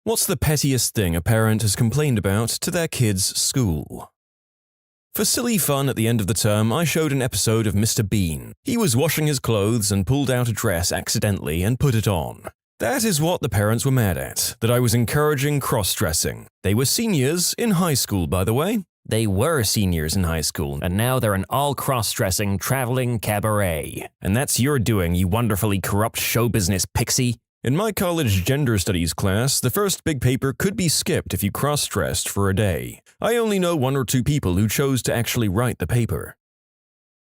What's the pettiest thing a parent has complained about to their kid's school? For silly fun at the end of the term, I showed an episode of Mr. Bean. He was washing his clothes and pulled out a dress accidentally and put it on. That is what the parents were mad at, that I was encouraging cross-dressing. They were seniors in high school, by the way. They were seniors in high school, and now they're an all-cross-dressing, traveling cabaret. And that's your doing, you wonderfully corrupt show business pixie. In my college gender studies class, the first big paper could be skipped if you cross-dressed for a day. I only know one or two people who chose to actually write the paper.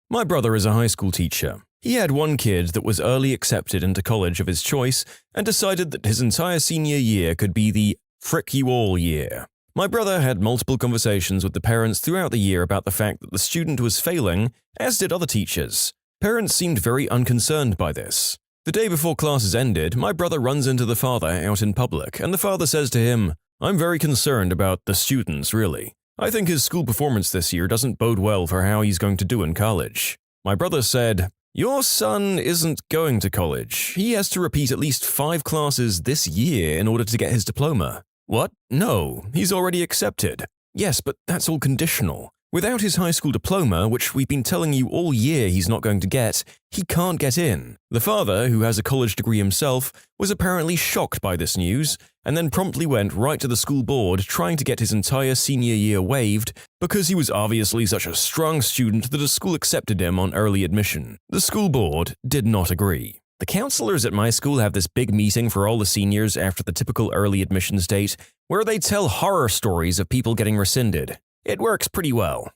My brother is a high school teacher. He had one kid that was early accepted into college of his choice and decided that his entire senior year could be the frick you all year. My brother had multiple conversations with the parents throughout the year about the fact that the student was failing, as did other teachers. Parents seemed very unconcerned by this. The day before classes ended, my brother runs into the father out in public, and the father says to him, "I'm very concerned about the students, really. I think his school performance this year doesn't bode well for how he's going to do in college." My brother said, "Your son isn't going to college. He has to repeat at least 5 classes this year in order to get his diploma." "What? No, he's already accepted." "Yes, but that's all conditional. Without his high school diploma, which we've been telling you all year he's not going to get, he can't get in." The father, who has a college degree himself, was apparently shocked by this news, and then promptly went right to the school board trying to get his entire senior year waived because he was obviously such a strong student that a school accepted him on early admission. The school board did not agree. "The counselors at my school have this big meeting for all the seniors after the typical early admissions date, where they tell horror stories of people getting rescinded. It works pretty well."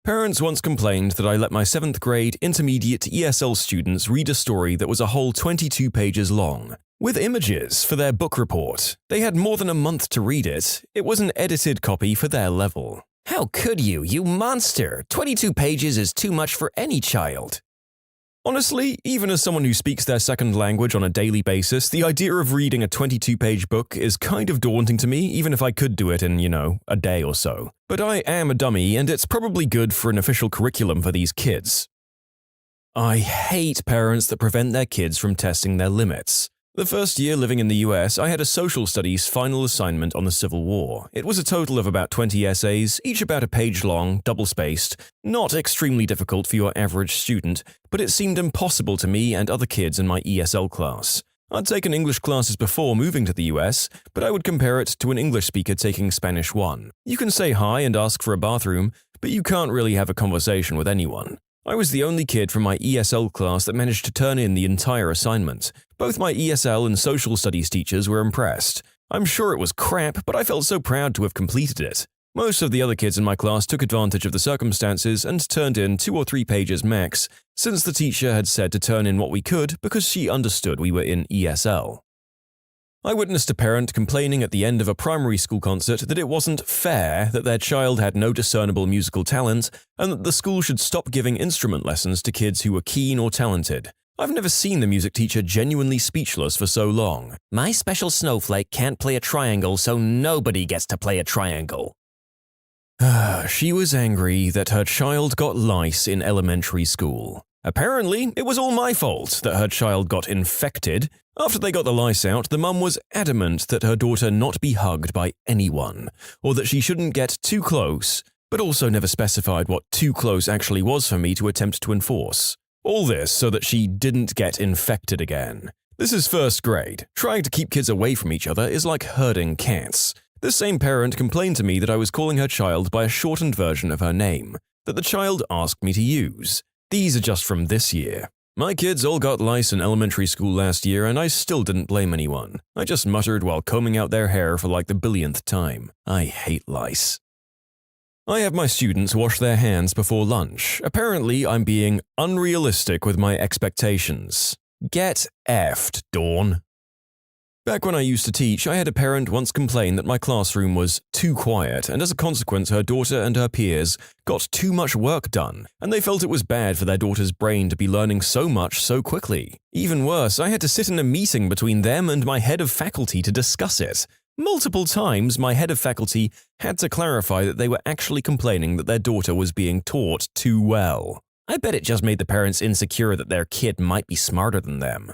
Parents once complained that I let my 7th grade intermediate ESL students read a story that was a whole 22 pages long, with images for their book report. They had more than a month to read it. It was an edited copy for their level. How could you, you monster? 22 pages is too much for any child. Honestly, even as someone who speaks their second language on a daily basis, the idea of reading a 22-page book is kind of daunting to me, even if I could do it in, a day or so. But I am a dummy, and it's probably good for an official curriculum for these kids. I hate parents that prevent their kids from testing their limits. The first year living in the US, I had a social studies final assignment on the Civil War. It was a total of about 20 essays, each about a page long, double-spaced. Not extremely difficult for your average student, but it seemed impossible to me and other kids in my ESL class. I'd taken English classes before moving to the US, but I would compare it to an English speaker taking Spanish 1. You can say hi and ask for a bathroom, but you can't really have a conversation with anyone. I was the only kid from my ESL class that managed to turn in the entire assignment. Both my ESL and social studies teachers were impressed. I'm sure it was crap, but I felt so proud to have completed it. Most of the other kids in my class took advantage of the circumstances and turned in 2 or 3 pages max, since the teacher had said to turn in what we could because she understood we were in ESL. I witnessed a parent complaining at the end of a primary school concert that it wasn't fair that their child had no discernible musical talent and that the school should stop giving instrument lessons to kids who were keen or talented. I've never seen the music teacher genuinely speechless for so long. "My special snowflake can't play a triangle, so nobody gets to play a triangle." She was angry that her child got lice in elementary school. Apparently, it was all my fault that her child got infected. After they got the lice out, the mum was adamant that her daughter not be hugged by anyone, or that she shouldn't get too close, but also never specified what too close actually was for me to attempt to enforce. All this so that she didn't get infected again. This is 1st grade. Trying to keep kids away from each other is like herding cats. This same parent complained to me that I was calling her child by a shortened version of her name, that the child asked me to use. These are just from this year. My kids all got lice in elementary school last year, and I still didn't blame anyone. I just muttered while combing out their hair for like the billionth time. I hate lice. I have my students wash their hands before lunch. Apparently, I'm being unrealistic with my expectations. Get effed, Dawn. Back when I used to teach, I had a parent once complain that my classroom was too quiet, and as a consequence her daughter and her peers got too much work done, and they felt it was bad for their daughter's brain to be learning so much so quickly. Even worse, I had to sit in a meeting between them and my head of faculty to discuss it. Multiple times, my head of faculty had to clarify that they were actually complaining that their daughter was being taught too well. I bet it just made the parents insecure that their kid might be smarter than them.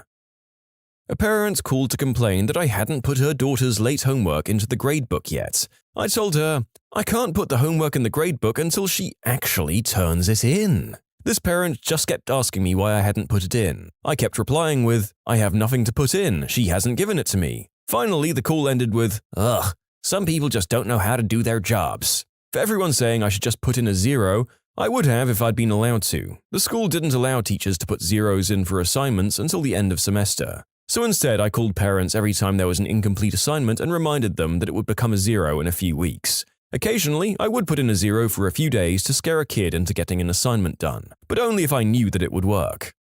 A parent called to complain that I hadn't put her daughter's late homework into the gradebook yet. I told her, I can't put the homework in the gradebook until she actually turns it in. This parent just kept asking me why I hadn't put it in. I kept replying with, I have nothing to put in, she hasn't given it to me. Finally, the call ended with, ugh, some people just don't know how to do their jobs. For everyone saying I should just put in a 0, I would have if I'd been allowed to. The school didn't allow teachers to put zeros in for assignments until the end of semester. So instead, I called parents every time there was an incomplete assignment and reminded them that it would become a 0 in a few weeks. Occasionally, I would put in a 0 for a few days to scare a kid into getting an assignment done, but only if I knew that it would work.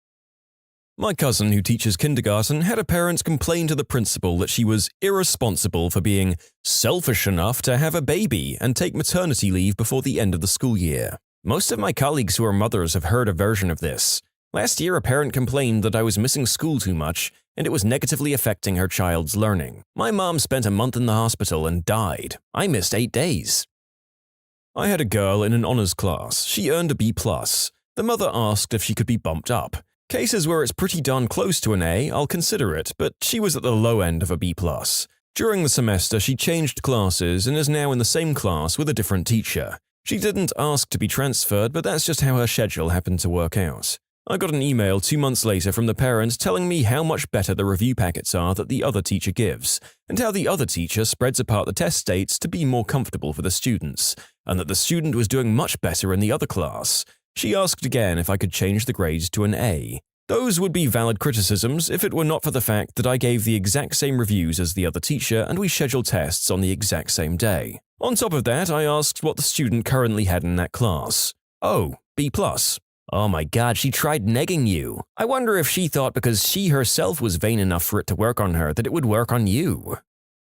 My cousin, who teaches kindergarten, had a parent complain to the principal that she was irresponsible for being selfish enough to have a baby and take maternity leave before the end of the school year. Most of my colleagues who are mothers have heard a version of this. Last year, a parent complained that I was missing school too much, and it was negatively affecting her child's learning. My mom spent a month in the hospital and died. I missed 8 days. I had a girl in an honors class. She earned a B+. The mother asked if she could be bumped up. Cases where it's pretty darn close to an A, I'll consider it, but she was at the low end of a B+. During the semester, she changed classes and is now in the same class with a different teacher. She didn't ask to be transferred, but that's just how her schedule happened to work out. I got an email 2 months later from the parent telling me how much better the review packets are that the other teacher gives, and how the other teacher spreads apart the test dates to be more comfortable for the students, and that the student was doing much better in the other class. She asked again if I could change the grades to an A. Those would be valid criticisms if it were not for the fact that I gave the exact same reviews as the other teacher and we scheduled tests on the exact same day. On top of that, I asked what the student currently had in that class. Oh, B+. Oh my god, she tried negging you. I wonder if she thought because she herself was vain enough for it to work on her that it would work on you.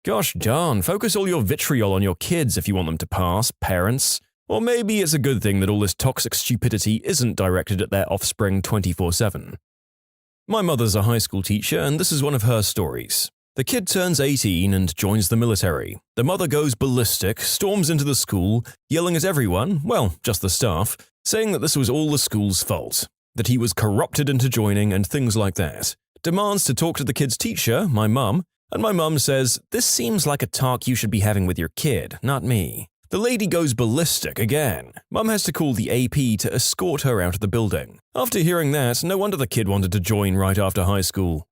Gosh darn, focus all your vitriol on your kids if you want them to pass, parents. Or maybe it's a good thing that all this toxic stupidity isn't directed at their offspring 24/7. My mother's a high school teacher, and this is one of her stories. The kid turns 18 and joins the military. The mother goes ballistic, storms into the school, yelling at everyone, well, just the staff, saying that this was all the school's fault, that he was corrupted into joining and things like that. Demands to talk to the kid's teacher, my mum, and my mum says, "This seems like a talk you should be having with your kid, not me." The lady goes ballistic again. Mum has to call the AP to escort her out of the building. After hearing that, no wonder the kid wanted to join right after high school.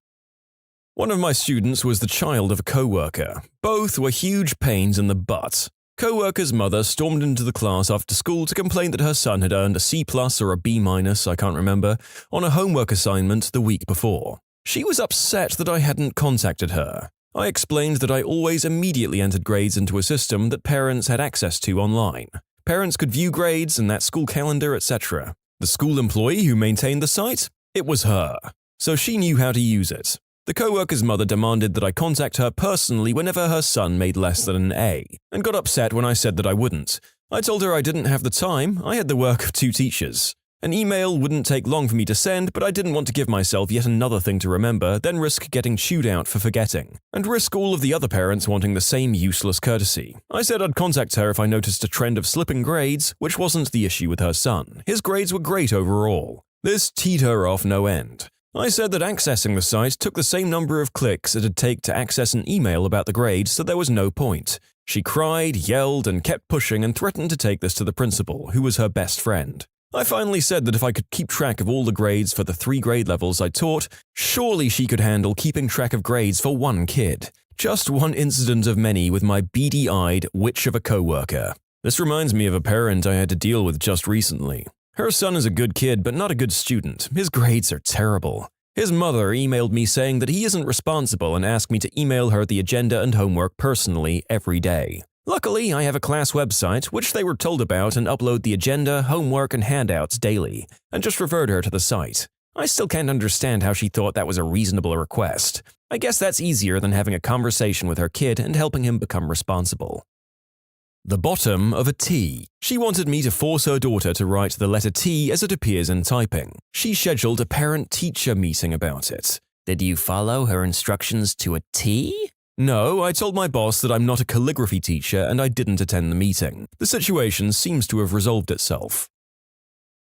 One of my students was the child of a co-worker. Both were huge pains in the butt. Co-worker's mother stormed into the class after school to complain that her son had earned a C+ or a B-, I can't remember, on a homework assignment the week before. She was upset that I hadn't contacted her. I explained that I always immediately entered grades into a system that parents had access to online. Parents could view grades and that school calendar, etc. The school employee who maintained the site? It was her. So she knew how to use it. The co-worker's mother demanded that I contact her personally whenever her son made less than an A, and got upset when I said that I wouldn't. I told her I didn't have the time, I had the work of 2 teachers. An email wouldn't take long for me to send, but I didn't want to give myself yet another thing to remember, then risk getting chewed out for forgetting, and risk all of the other parents wanting the same useless courtesy. I said I'd contact her if I noticed a trend of slipping grades, which wasn't the issue with her son. His grades were great overall. This teed her off no end. I said that accessing the site took the same number of clicks it'd take to access an email about the grades, so there was no point. She cried, yelled, and kept pushing and threatened to take this to the principal, who was her best friend. I finally said that if I could keep track of all the grades for the 3 grade levels I taught, surely she could handle keeping track of grades for one kid. Just one incident of many with my beady-eyed witch of a co-worker. This reminds me of a parent I had to deal with just recently. Her son is a good kid, but not a good student. His grades are terrible. His mother emailed me saying that he isn't responsible and asked me to email her the agenda and homework personally every day. Luckily, I have a class website, which they were told about, and upload the agenda, homework, and handouts daily, and just referred her to the site. I still can't understand how she thought that was a reasonable request. I guess that's easier than having a conversation with her kid and helping him become responsible. The bottom of a T. She wanted me to force her daughter to write the letter T as it appears in typing. She scheduled a parent-teacher meeting about it. Did you follow her instructions to a T? No, I told my boss that I'm not a calligraphy teacher and I didn't attend the meeting. The situation seems to have resolved itself.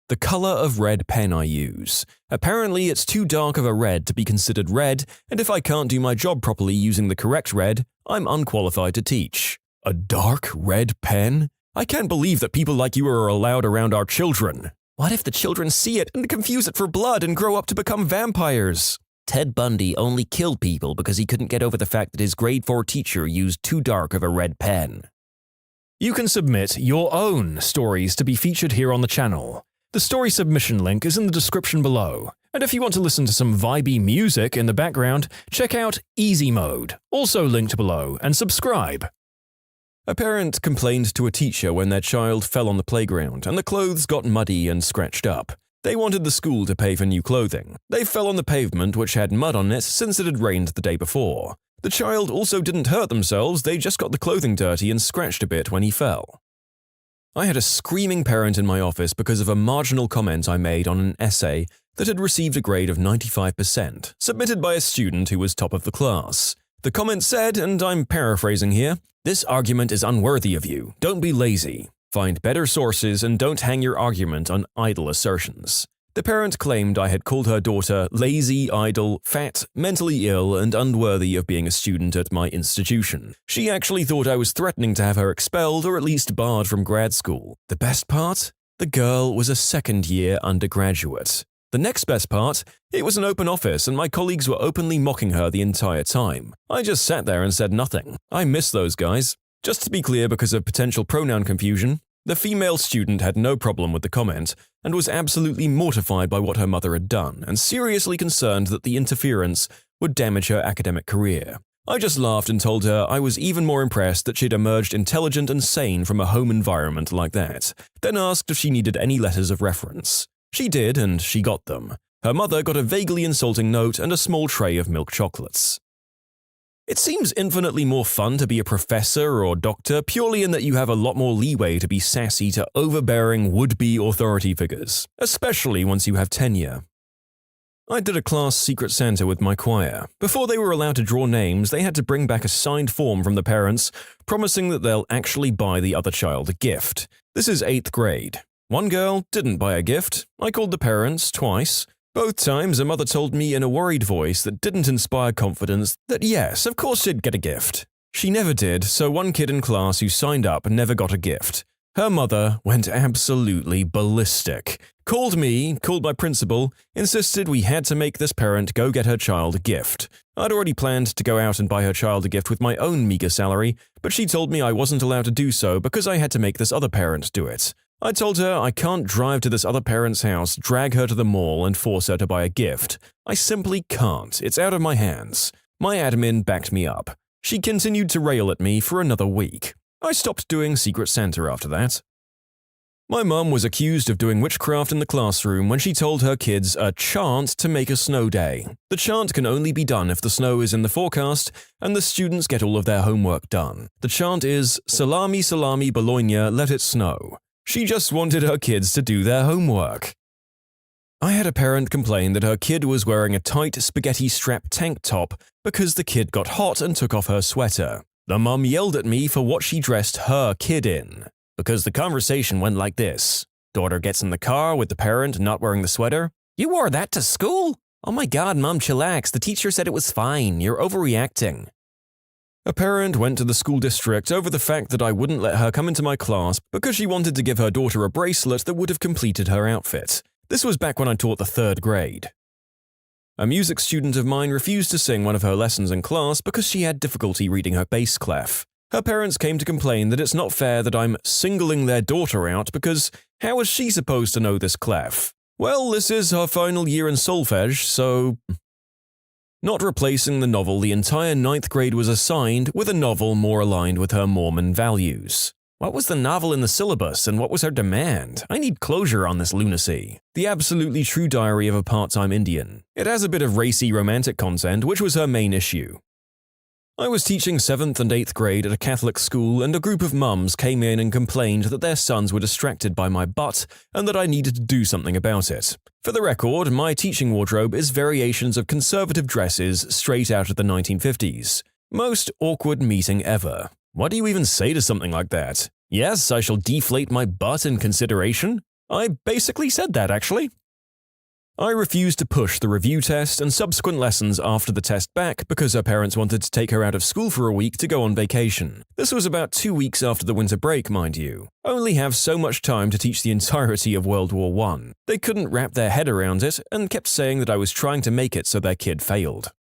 The color of red pen I use. Apparently, it's too dark of a red to be considered red, and if I can't do my job properly using the correct red, I'm unqualified to teach. A dark red pen? I can't believe that people like you are allowed around our children. What if the children see it and confuse it for blood and grow up to become vampires? Ted Bundy only killed people because he couldn't get over the fact that his grade 4 teacher used too dark of a red pen. You can submit your own stories to be featured here on the channel. The story submission link is in the description below. And if you want to listen to some vibey music in the background, check out Easy Mode, also linked below, and subscribe. A parent complained to a teacher when their child fell on the playground and the clothes got muddy and scratched up. They wanted the school to pay for new clothing. They fell on the pavement which had mud on it since it had rained the day before. The child also didn't hurt themselves, they just got the clothing dirty and scratched a bit when he fell. I had a screaming parent in my office because of a marginal comment I made on an essay that had received a grade of 95%, submitted by a student who was top of the class. The comment said, and I'm paraphrasing here, "This argument is unworthy of you. Don't be lazy. Find better sources and don't hang your argument on idle assertions." The parent claimed I had called her daughter lazy, idle, fat, mentally ill, and unworthy of being a student at my institution. She actually thought I was threatening to have her expelled or at least barred from grad school. The best part? The girl was a second-year undergraduate. The next best part? It was an open office and my colleagues were openly mocking her the entire time. I just sat there and said nothing. I miss those guys. Just to be clear, because of potential pronoun confusion, the female student had no problem with the comment and was absolutely mortified by what her mother had done and seriously concerned that the interference would damage her academic career. I just laughed and told her I was even more impressed that she'd emerged intelligent and sane from a home environment like that, then asked if she needed any letters of reference. She did, and she got them. Her mother got a vaguely insulting note and a small tray of milk chocolates. It seems infinitely more fun to be a professor or doctor purely in that you have a lot more leeway to be sassy to overbearing would-be authority figures, especially once you have tenure. I did a class Secret Santa with my choir. Before they were allowed to draw names, they had to bring back a signed form from the parents promising that they'll actually buy the other child a gift. This is 8th grade. One girl didn't buy a gift. I called the parents twice. Both times a mother told me in a worried voice that didn't inspire confidence that yes, of course she'd get a gift. She never did, so one kid in class who signed up never got a gift. Her mother went absolutely ballistic. Called me, called my principal, insisted we had to make this parent go get her child a gift. I'd already planned to go out and buy her child a gift with my own meager salary, but she told me I wasn't allowed to do so because I had to make this other parent do it. I told her I can't drive to this other parent's house, drag her to the mall, and force her to buy a gift. I simply can't. It's out of my hands. My admin backed me up. She continued to rail at me for another week. I stopped doing Secret Santa after that. My mum was accused of doing witchcraft in the classroom when she told her kids a chant to make a snow day. The chant can only be done if the snow is in the forecast and the students get all of their homework done. The chant is, "Salami, salami, Bologna, let it snow." She just wanted her kids to do their homework. I had a parent complain that her kid was wearing a tight spaghetti strap tank top because the kid got hot and took off her sweater. The mum yelled at me for what she dressed her kid in. Because the conversation went like this. Daughter gets in the car with the parent not wearing the sweater. "You wore that to school? Oh my god, mom, chillax. The teacher said it was fine. You're overreacting." A parent went to the school district over the fact that I wouldn't let her come into my class because she wanted to give her daughter a bracelet that would have completed her outfit. This was back when I taught the 3rd grade. A music student of mine refused to sing one of her lessons in class because she had difficulty reading her bass clef. Her parents came to complain that it's not fair that I'm singling their daughter out because how is she supposed to know this clef? Well, this is her final year in solfege, so... Not replacing the novel the entire 9th grade was assigned with a novel more aligned with her Mormon values. What was the novel in the syllabus and what was her demand? I need closure on this lunacy. The Absolutely True Diary of a Part-Time Indian. It has a bit of racy romantic content, which was her main issue. I was teaching 7th and 8th grade at a Catholic school and a group of mums came in and complained that their sons were distracted by my butt and that I needed to do something about it. For the record, my teaching wardrobe is variations of conservative dresses straight out of the 1950s. Most awkward meeting ever. What do you even say to something like that? Yes, I shall deflate my butt in consideration? I basically said that, actually. I refused to push the review test and subsequent lessons after the test back because her parents wanted to take her out of school for a week to go on vacation. This was about 2 weeks after the winter break, mind you. Only have so much time to teach the entirety of World War I. They couldn't wrap their head around it and kept saying that I was trying to make it so their kid failed.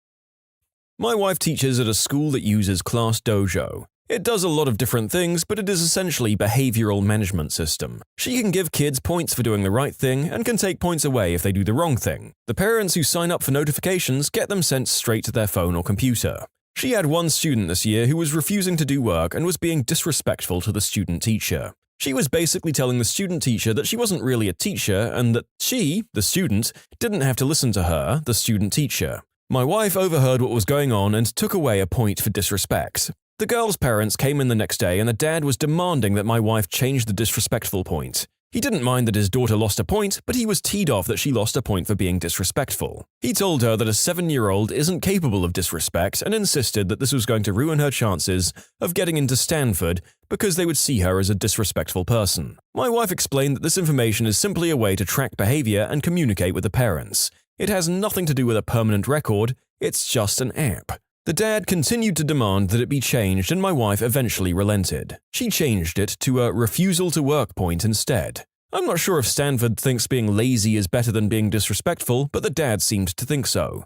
My wife teaches at a school that uses Class Dojo. It does a lot of different things, but it is essentially a behavioral management system. She can give kids points for doing the right thing and can take points away if they do the wrong thing. The parents who sign up for notifications get them sent straight to their phone or computer. She had one student this year who was refusing to do work and was being disrespectful to the student teacher. She was basically telling the student teacher that she wasn't really a teacher and that she, the student, didn't have to listen to her, the student teacher. My wife overheard what was going on and took away a point for disrespect. The girl's parents came in the next day and the dad was demanding that my wife change the disrespectful point. He didn't mind that his daughter lost a point, but he was teed off that she lost a point for being disrespectful. He told her that a 7-year-old isn't capable of disrespect and insisted that this was going to ruin her chances of getting into Stanford because they would see her as a disrespectful person. My wife explained that this information is simply a way to track behavior and communicate with the parents. It has nothing to do with a permanent record, it's just an app. The dad continued to demand that it be changed and my wife eventually relented. She changed it to a refusal to work point instead. I'm not sure if Stanford thinks being lazy is better than being disrespectful, but the dad seemed to think so.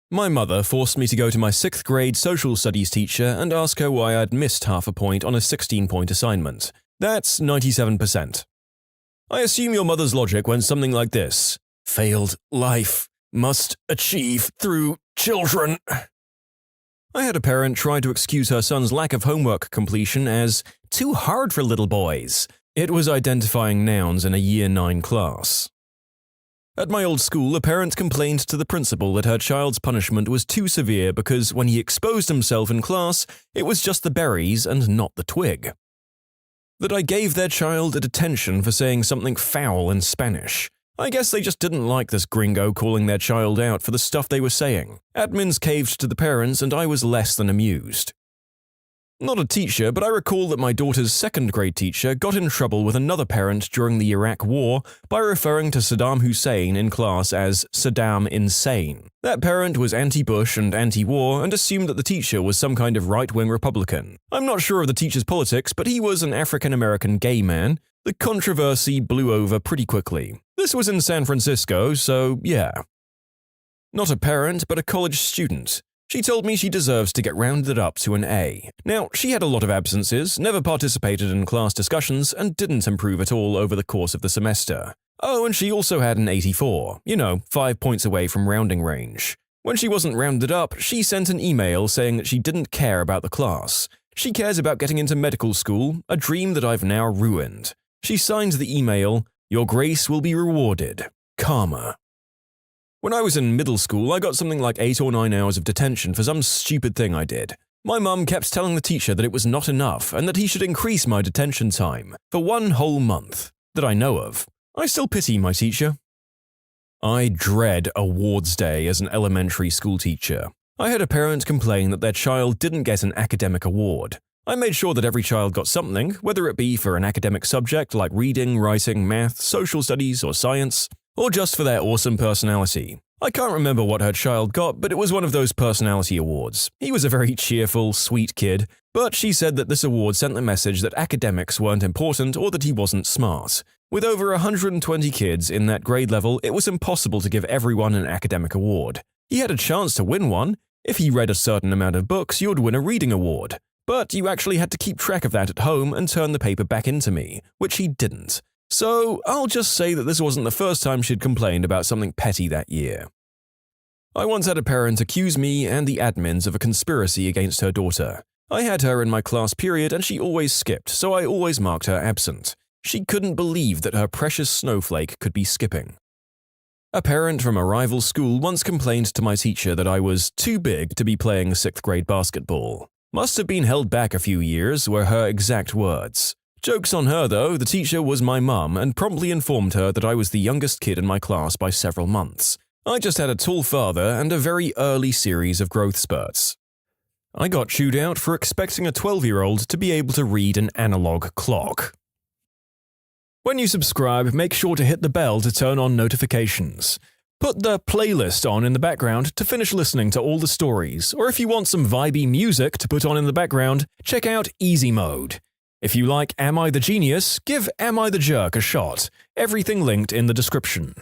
My mother forced me to go to my 6th grade social studies teacher and ask her why I'd missed half a point on a 16-point assignment. That's 97%. I assume your mother's logic went something like this: failed life must achieve through children. I had a parent try to excuse her son's lack of homework completion as too hard for little boys. It was identifying nouns in a Year 9 class. At my old school, a parent complained to the principal that her child's punishment was too severe because when he exposed himself in class, it was just the berries and not the twig. That I gave their child a detention for saying something foul in Spanish. I guess they just didn't like this gringo calling their child out for the stuff they were saying. Admins caved to the parents and I was less than amused. Not a teacher, but I recall that my daughter's 2nd grade teacher got in trouble with another parent during the Iraq War by referring to Saddam Hussein in class as Saddam Insane. That parent was anti-Bush and anti-war and assumed that the teacher was some kind of right-wing Republican. I'm not sure of the teacher's politics, but he was an African-American gay man. The controversy blew over pretty quickly. This was in San Francisco, so yeah. Not a parent, but a college student. She told me she deserves to get rounded up to an A. Now, she had a lot of absences, never participated in class discussions, and didn't improve at all over the course of the semester. Oh, and she also had an 84, 5 points away from rounding range. When she wasn't rounded up, she sent an email saying that she didn't care about the class. She cares about getting into medical school, a dream that I've now ruined. She signed the email, "Your grace will be rewarded. Karma." When I was in middle school, I got something like 8 or 9 hours of detention for some stupid thing I did. My mum kept telling the teacher that it was not enough and that he should increase my detention time for 1 whole month, that I know of. I still pity my teacher. I dread awards day as an elementary school teacher. I had a parent complain that their child didn't get an academic award. I made sure that every child got something, whether it be for an academic subject like reading, writing, math, social studies, or science, or just for their awesome personality. I can't remember what her child got, but it was one of those personality awards. He was a very cheerful, sweet kid, but she said that this award sent the message that academics weren't important or that he wasn't smart. With over 120 kids in that grade level, it was impossible to give everyone an academic award. He had a chance to win one. If he read a certain amount of books, you'd win a reading award. But you actually had to keep track of that at home and turn the paper back into me, which he didn't. So I'll just say that this wasn't the first time she'd complained about something petty that year. I once had a parent accuse me and the admins of a conspiracy against her daughter. I had her in my class period and she always skipped, so I always marked her absent. She couldn't believe that her precious snowflake could be skipping. A parent from a rival school once complained to my teacher that I was too big to be playing 6th grade basketball. Must have been held back a few years, were her exact words. Joke's on her though, the teacher was my mum and promptly informed her that I was the youngest kid in my class by several months. I just had a tall father and a very early series of growth spurts. I got chewed out for expecting a 12-year-old to be able to read an analog clock. When you subscribe, make sure to hit the bell to turn on notifications. Put the playlist on in the background to finish listening to all the stories, or if you want some vibey music to put on in the background, check out Easy Mode. If you like Am I the Genius, give Am I the Jerk a shot. Everything linked in the description.